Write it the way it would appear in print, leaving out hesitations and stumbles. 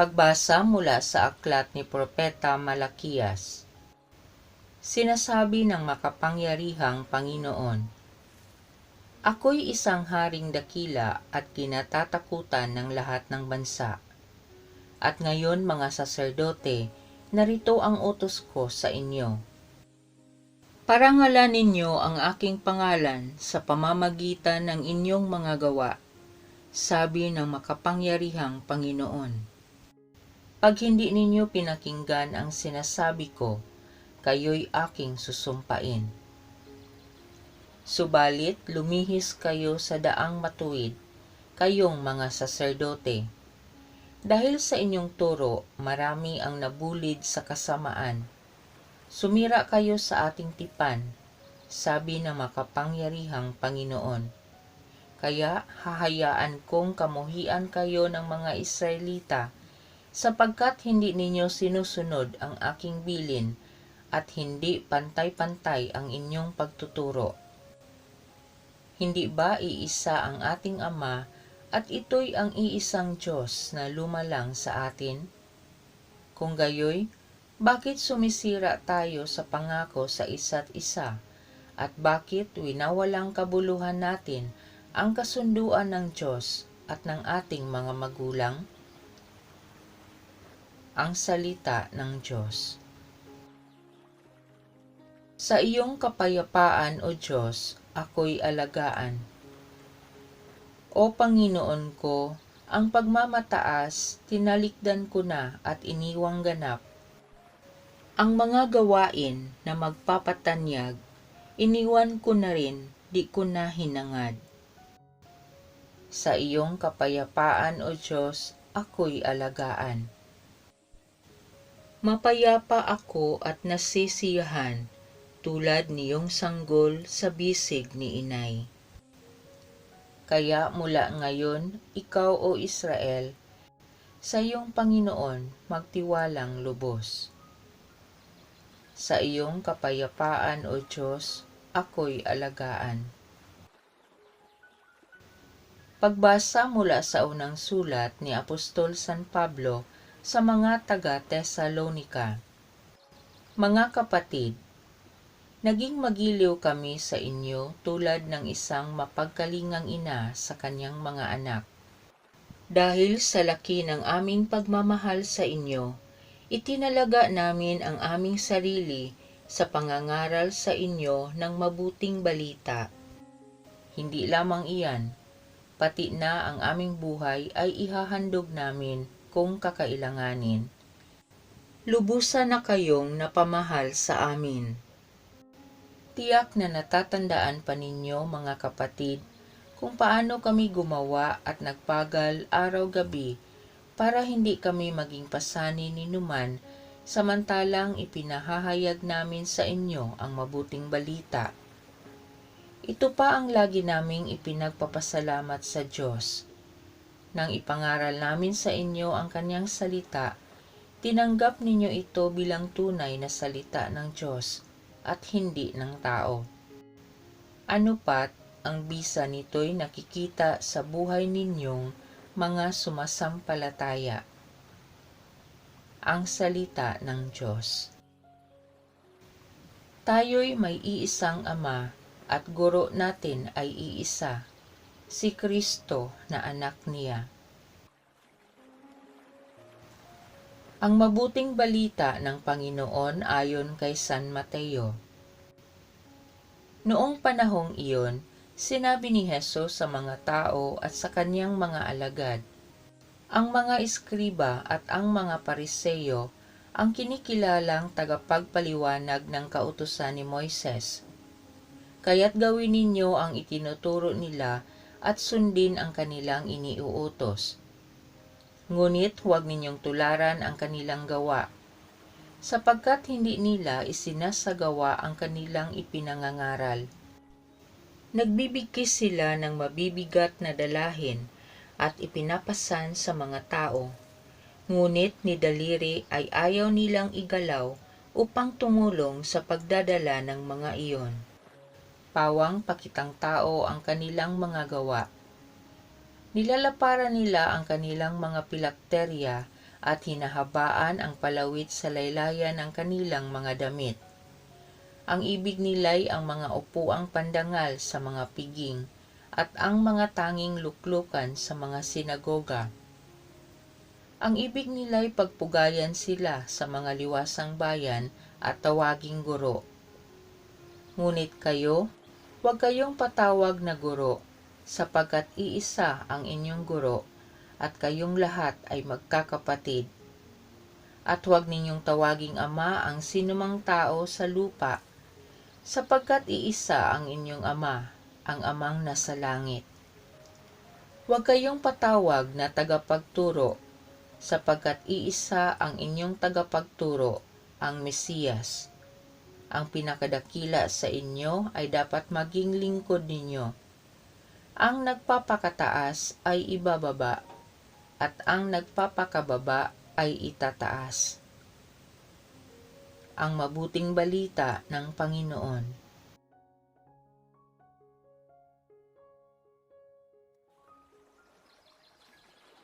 Pagbasa mula sa aklat ni Propeta Malakiyas. Sinasabi ng makapangyarihang Panginoon, Ako'y isang haring dakila at kinatatakutan ng lahat ng bansa. At ngayon mga saserdote, narito ang utos ko sa inyo. Parangalan ninyo ang aking pangalan sa pamamagitan ng inyong mga gawa, sabi ng makapangyarihang Panginoon. Pag hindi ninyo pinakinggan ang sinasabi ko, kayo'y aking susumpain. Subalit lumihis kayo sa daang matuwid, kayong mga saserdote. Dahil sa inyong turo, marami ang nabulid sa kasamaan. Sumira kayo sa ating tipan, sabi ng makapangyarihang Panginoon. Kaya hahayaan kong kamuhian kayo ng mga Israelita, sapagkat hindi ninyo sinusunod ang aking bilin at hindi pantay-pantay ang inyong pagtuturo. Hindi ba iisa ang ating Ama at ito'y ang iisang Diyos na lumalang sa atin? Kung gayoy, bakit sumisira tayo sa pangako sa isa't isa? At bakit winawalang kabuluhan natin ang kasunduan ng Diyos at ng ating mga magulang? Ang salita ng Diyos. Sa iyong kapayapaan, O Diyos, ako'y alagaan. O Panginoon ko, ang pagmamataas, tinalikdan ko na at iniwang ganap. Ang mga gawain na magpapatanyag, iniwan ko na rin, di ko na hinangad. Sa iyong kapayapaan, O Diyos, ako'y alagaan. Mapayapa ako at nasisiyahan, tulad niyong sanggol sa bisig ni inay. Kaya mula ngayon, ikaw o Israel, sa iyong Panginoon magtiwalang lubos. Sa iyong kapayapaan, O Diyos, ako'y alagaan. Pagbasa mula sa unang sulat ni Apostol San Pablo sa mga taga-Tesalonika. Mga kapatid, naging magiliw kami sa inyo tulad ng isang mapagkalingang ina sa kanyang mga anak. Dahil sa laki ng aming pagmamahal sa inyo, itinalaga namin ang aming sarili sa pangangaral sa inyo ng mabuting balita. Hindi lamang iyan, pati na ang aming buhay ay ihahandog namin kung kakailanganin. Lubusan na kayong napamahal sa amin. Tiyak na natatandaan pa ninyo, mga kapatid, kung paano kami gumawa at nagpagal araw-gabi para hindi kami maging pasanin ni numan, samantalang ipinahahayag namin sa inyo ang mabuting balita. Ito pa ang lagi naming ipinagpapasalamat sa Diyos. Nang ipangaral namin sa inyo ang kanyang salita, tinanggap ninyo ito bilang tunay na salita ng Diyos at hindi ng tao. Ano pat, ang bisa nito'y nakikita sa buhay ninyong mga sumasampalataya. Ang salita ng Diyos. Tayo'y may iisang Ama at guro natin ay iisa, si Kristo na anak niya. Ang mabuting balita ng Panginoon ayon kay San Mateo. Noong panahong iyon, sinabi ni Hesus sa mga tao at sa kanyang mga alagad, ang mga eskriba at ang mga pariseyo ang kinikilalang tagapagpaliwanag ng kautusan ni Moises. Kaya't gawin ninyo ang itinuturo nila at sundin ang kanilang iniuutos. Ngunit huwag ninyong tularan ang kanilang gawa, sapagkat hindi nila isinasagawa ang kanilang ipinangangaral. Nagbibigkis sila ng mabibigat na dalahin at ipinapasan sa mga tao, ngunit ni daliri ay ayaw nilang igalaw upang tumulong sa pagdadala ng mga iyon. Pawang pakitang tao ang kanilang mga gawa. Nilalaparan nila ang kanilang mga pilakterya at hinahabaan ang palawit sa laylayan ng kanilang mga damit. Ang ibig nila'y ang mga upuang pandangal sa mga piging at ang mga tanging luklukan sa mga sinagoga. Ang ibig nila'y pagpugayan sila sa mga liwasang bayan at tawaging guro. Ngunit kayo, huwag kayong patawag na guro, sapagkat iisa ang inyong guro, at kayong lahat ay magkakapatid. At huwag ninyong tawaging ama ang sinumang tao sa lupa, sapagkat iisa ang inyong ama, ang amang nasa langit. Huwag kayong patawag na tagapagturo, sapagkat iisa ang inyong tagapagturo, ang Mesiyas. Ang pinakadakila sa inyo ay dapat maging lingkod ninyo. Ang nagpapakataas ay ibababa, at ang nagpapakababa ay itataas. Ang mabuting balita ng Panginoon.